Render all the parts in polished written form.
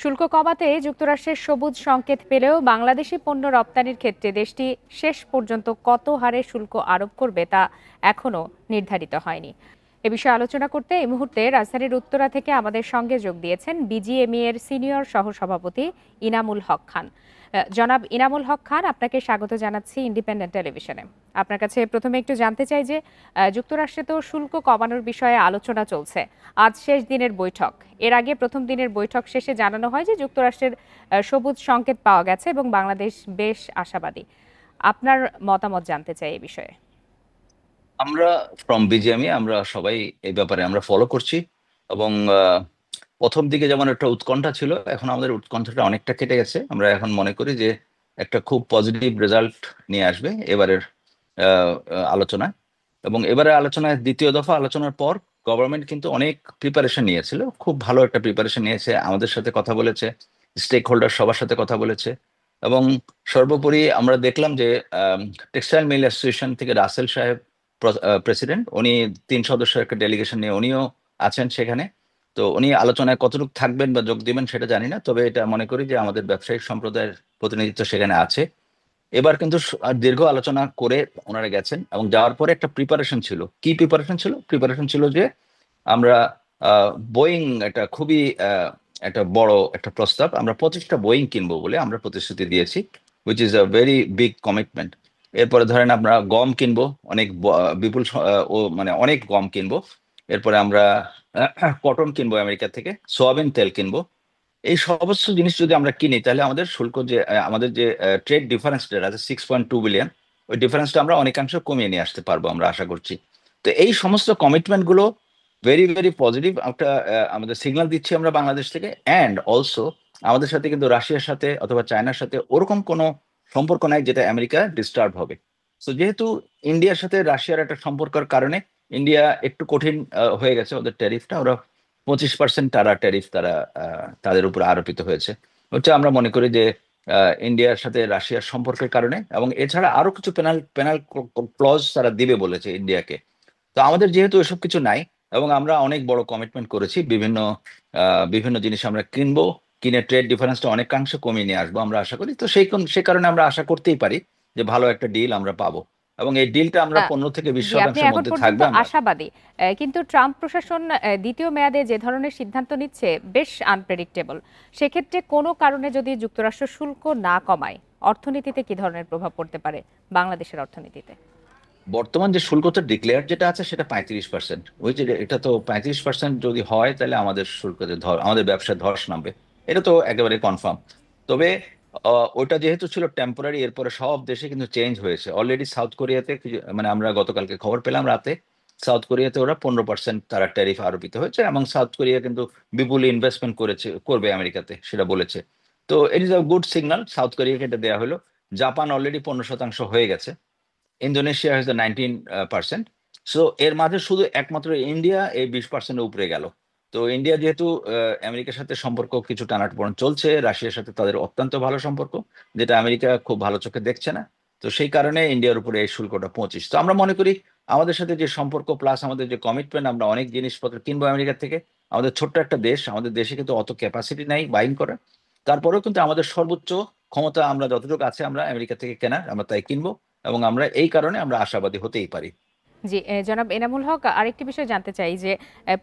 শুল্ক কমাতে যুক্তরাষ্ট্রের সবুজ সংকেত পেলেও বাংলাদেশি পণ্য রপ্তানির ক্ষেত্রে দেশটি শেষ পর্যন্ত কত হারে শুল্ক আরোপ করবে তা এখনো নির্ধারিত হয়নি। এ বিষয়ে আলোচনা করতে এই মুহূর্তে রাজধানীর উত্তরা থেকে আমাদের সঙ্গে যোগ দিয়েছেন বিজিএমইএ এর সিনিয়র সহসভাপতি ইনামুল হক খান। জনাব ইনামুল হক খান, আপনাকে স্বাগত জানাচ্ছি ইন্ডিপেন্ডেন্ট টেলিভিশনে। আপনার কাছে প্রথমে একটু জানতে চাই যে যুক্তরাষ্ট্রে তো শুল্ক কমানোর বিষয়ে আলোচনা চলছে, আজ শেষ দিনের বৈঠক। এর আগে প্রথম দিনের বৈঠক শেষে জানানো হয় যে যুক্তরাষ্ট্রের সবুজ সংকেত পাওয়া গেছে এবং বাংলাদেশ বেশ আশাবাদী। আপনার মতামত জানতে চাই এই বিষয়ে। আমরা ফ্রম বিজিএমই আমরা সবাই এই ব্যাপারে আমরা ফলো করছি এবং প্রথম দিকে যেমন একটা উৎকণ্ঠা ছিল, এখন আমাদের উৎকণ্ঠাটা অনেকটা কেটে গেছে। আমরা এখন মনে করি যে একটা খুব পজিটিভ রেজাল্ট নিয়ে আসবে এবারের আলোচনায়। এবং এবারে আলোচনায় দ্বিতীয় দফা আলোচনার পর গভর্নমেন্ট কিন্তু অনেক প্রিপারেশন নিয়েছিল, খুব ভালো একটা প্রিপারেশন নিয়েছে, আমাদের সাথে কথা বলেছে, স্টেক হোল্ডার সবার সাথে কথা বলেছে। এবং সর্বোপরি আমরা দেখলাম যে টেক্সটাইল মিল অ্যাসোসিয়েশন থেকে রাসেল সাহেব প্রেসিডেন্ট, উনি 3 সদস্যের একটা ডেলিগেশন নিয়ে উনিও আছেন সেখানে। তো উনি আলোচনায় কতটুকু থাকবেন বা যোগ দিবেন সেটা জানি না, তবে এটা মনে করি যে আমাদের ব্যবসায়িক সম্প্রদায়ের প্রতিনিধিত্ব সেখানে আছে। এবার কিন্তু দীর্ঘ আলোচনা করে ওনারা গেছেন এবং যাওয়ার পরে একটা প্রিপারেশন ছিল। কি প্রিপারেশন ছিল? প্রিপারেশন ছিল যে আমরা বোয়িং, একটা খুবই একটা বড় একটা প্রস্তাব, আমরা 25টা বোয়িং কিনবো বলে আমরা প্রতিশ্রুতি দিয়েছি, which is a very big commitment. এরপরে ধরেন আমরা গম কিনবো, অনেক বিপুল ও মানে অনেক গম কিনবো। এরপরে আমরা কটন কিনবো আমেরিকা থেকে, সোয়াবিন তেল কিনবো। এই সমস্ত জিনিস যদি আমরা কিনি তাহলে আমাদের শুল্ক যে আমাদের যে ট্রেড ডিফারেন্সটা আছে 6.2 বিলিয়ন, ওই ডিফারেন্সটা আমরা অনেকাংশ কমিয়ে নিয়ে আসতে পারবো আমরা আশা করছি। তো এই সমস্ত কমিটমেন্ট গুলো ভেরি ভেরি পজিটিভ একটা আমাদের সিগন্যাল দিচ্ছি আমরা বাংলাদেশ থেকে। অ্যান্ড অলসো আমাদের সাথে কিন্তু রাশিয়ার সাথে অথবা চায়নার সাথে ওরকম কোনো সম্পর্ক নাই যেটা আমেরিকা ডিস্টার্ব হবে। তো যেহেতু ইন্ডিয়ার সাথে রাশিয়ার একটা সম্পর্কের কারণে ইন্ডিয়া একটু কঠিন হয়ে গেছে, ওদের ট্যারিফটা ওরা 25% তারা ট্যারিফ তারা তাদের উপর আরোপিত হয়েছে। ওটা আমরা মনে করি যে ইন্ডিয়ার সাথে রাশিয়ার সম্পর্কের কারণে, এবং এছাড়া আরো কিছু পেনাল পেনাল ক্লজ তারা দিবে বলেছে ইন্ডিয়াকে। তো আমাদের যেহেতু এসব কিছু নাই এবং আমরা অনেক বড় কমিটমেন্ট করেছি, বিভিন্ন বিভিন্ন জিনিস আমরা কিনবো, কিনে ট্রেড ডিফারেন্সটা অনেকাংশে কমিয়ে নিয়ে আসবো আমরা আশা করি। তো সেই কারণে আমরা আশা করতেই পারি যে ভালো একটা ডিল আমরা পাবো, এবং এই ডিলটা আমরা 15 থেকে 20 জি, আপনি শতাংশের এখন মধ্যে পর্যন্ত থাকবে আমরা। আশাবাদী, কিন্তু ট্রাম্প প্রশাসন দ্বিতীয় মেয়াদে যে ধরনের সিদ্ধান্ত নিচ্ছে বেশ আনপ্রেডিক্টেবল। সেক্ষেত্রে কোনো কারণে যদি যুক্তরাষ্ট্র শুল্ক না কমায়, অর্থনীতিতে কি ধরনের প্রভাব পড়তে পারে বাংলাদেশের অর্থনীতিতে? বর্তমান যে শুল্কটা ডিক্লেয়ার যেটা আছে সেটা 35%, ওই যে এটা তো 35% যদি হয় তাহলে আমাদের শুল্কতে আমাদের ব্যবসায় ধস নামবে, এটা তো একেবারে কনফার্ম। তবে ওটা যেহেতু ছিল টেম্পোরারি, এরপরে সব দেশে কিন্তু চেঞ্জ হয়েছে অলরেডি। সাউথ কোরিয়াতে মানে আমরা গতকালকে খবর পেলাম রাতে, সাউথ কোরিয়াতে ওরা 15% তারা ট্যারিফ আরোপিত হয়েছে, এবং সাউথ কোরিয়া কিন্তু বিপুল ইনভেস্টমেন্ট করবে আমেরিকাতে সেটা বলেছে। তো it is a good signal, south কোরিয়াকে এটা দেওয়া হলো। জাপান অলরেডি 15% হয়ে গেছে, ইন্দোনেশিয়া হ্যাজ 19%। সো এর মাঝে শুধু একমাত্র ইন্ডিয়া এই 20%-এর উপরে গেল। তো ইন্ডিয়া যেহেতু আমেরিকার সাথে সম্পর্ক কিছু টানাটাপড়েন চলছে, রাশিয়ার সাথে তাদের অত্যন্ত ভালো সম্পর্ক, যেটা আমেরিকা খুব ভালো চোখে দেখছে না। তো সেই কারণে ইন্ডিয়ার উপরে এই শুল্কটা 25। তো আমরা মনে করি আমাদের সাথে যে সম্পর্ক প্লাস আমাদের যে কমিটমেন্ট, আমরা অনেক জিনিসপত্র কিনবো আমেরিকা থেকে। আমাদের ছোট্ট একটা দেশ, আমাদের দেশে কিন্তু অত ক্যাপাসিটি নাই বাইং করার, তারপরেও কিন্তু আমাদের সর্বোচ্চ ক্ষমতা আমরা যতটুকু আছে আমরা আমেরিকা থেকে কেনার, আমরা তাই কিনবো, এবং আমরা এই কারণে আমরা আশাবাদী হতেই পারি। জি, জনাব এনামুল হক, আরেকটি বিষয় জানতে চাই যে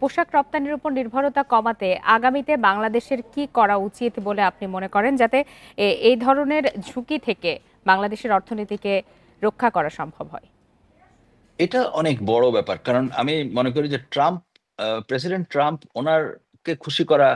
পোশাক রপ্তানির উপর নির্ভরতা কমাতে আগামীতে বাংলাদেশের কি করা উচিত বলে আপনি মনে করেন, যাতে এই ধরনের ঝুঁকি থেকে বাংলাদেশের অর্থনীতিকে রক্ষা করা সম্ভব হয়? এটা অনেক বড় ব্যাপার, কারণ আমি মনে করি যে প্রেসিডেন্ট ট্রাম্প, ওনারকে খুশি করা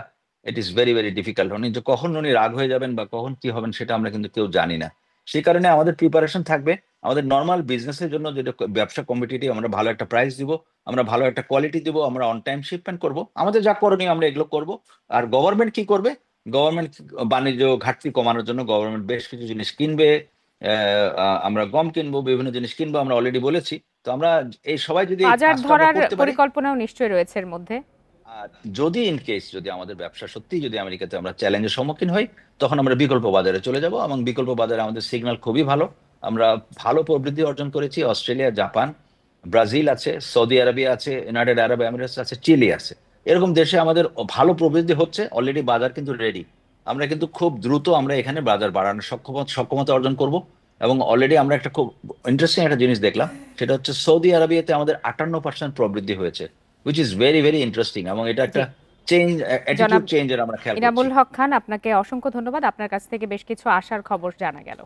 it is very very difficult. উনি যে কখন উনি রাগ হয়ে যাবেন বা কখন কি হবেন সেটা আমরা কিন্তু কেউ জানি না। সেই কারণে আমাদের প্রিপারেশন থাকবে, আমাদের নর্মাল বিজনেসের জন্য যেটা ব্যবসা কম্পিটিটিভ, আমরা ভালো একটা প্রাইস দিব, আমরা ভালো একটা কোয়ালিটি দিব, আমরা অন টাইম শিপমেন্ট করব, আমাদের যা করণীয় আমরা এগুলো করব। আর গভর্নমেন্ট কি করবে? গভর্নমেন্ট বাণিজ্য ঘাটতি কমানোর জন্য গভর্নমেন্ট বেশ কিছু জিনিস কিনবে। আমরা গম কিনবো, বিভিন্ন জিনিস কিনবো, আমরা অলরেডি বলেছি। তো আমরা এই সবাই যদি এই বাজার কাজটা আমরা ধরার করতে পারি, পরিকল্পনাও নিশ্চয়ই রয়েছে এর মধ্যে। আর যদি ইন কেস যদি আমাদের ব্যবসা সত্যি যদি আমেরিকাতে আমরা চ্যালেঞ্জের সম্মুখীন হই, তখন আমরা বিকল্প বাজারে চলে যাব, এবং বিকল্প বাজারে আমাদের সিগন্যাল খুবই ভালো। আমরা ভালো প্রবৃদ্ধি অর্জন করেছি, অস্ট্রেলিয়া, জাপান, ব্রাজিল আছে, সৌদি আরবিয়া আছে, ইউনাইটেড আরব এমিরেটস আছে, চিলি আছে। এরকম দেশে আমাদের ভালো প্রবৃদ্ধি হচ্ছে অলরেডি, বাজার কিন্তু রেডি। আমরা কিন্তু খুব দ্রুত আমরা এখানে বাজার বাড়ানোর সক্ষমতা অর্জন করব। এবং অলরেডি আমরা একটা খুব ইন্টারেস্টিং একটা জিনিস দেখলাম, সেটা হচ্ছে সৌদি আরবিয়াতে আমাদের 58% প্রবৃদ্ধি হয়েছে, which is very very interesting, এবং এটা জি, একটা চেঞ্জ, জনাব অ্যাটিটিউড চেঞ্জের আমরা খেয়াল করছি। ইনামুল হক খান, আপনাকে অসংখ্য ধন্যবাদ। আপনার কাছ থেকে বেশ কিছু আশার খবর জানা গেল।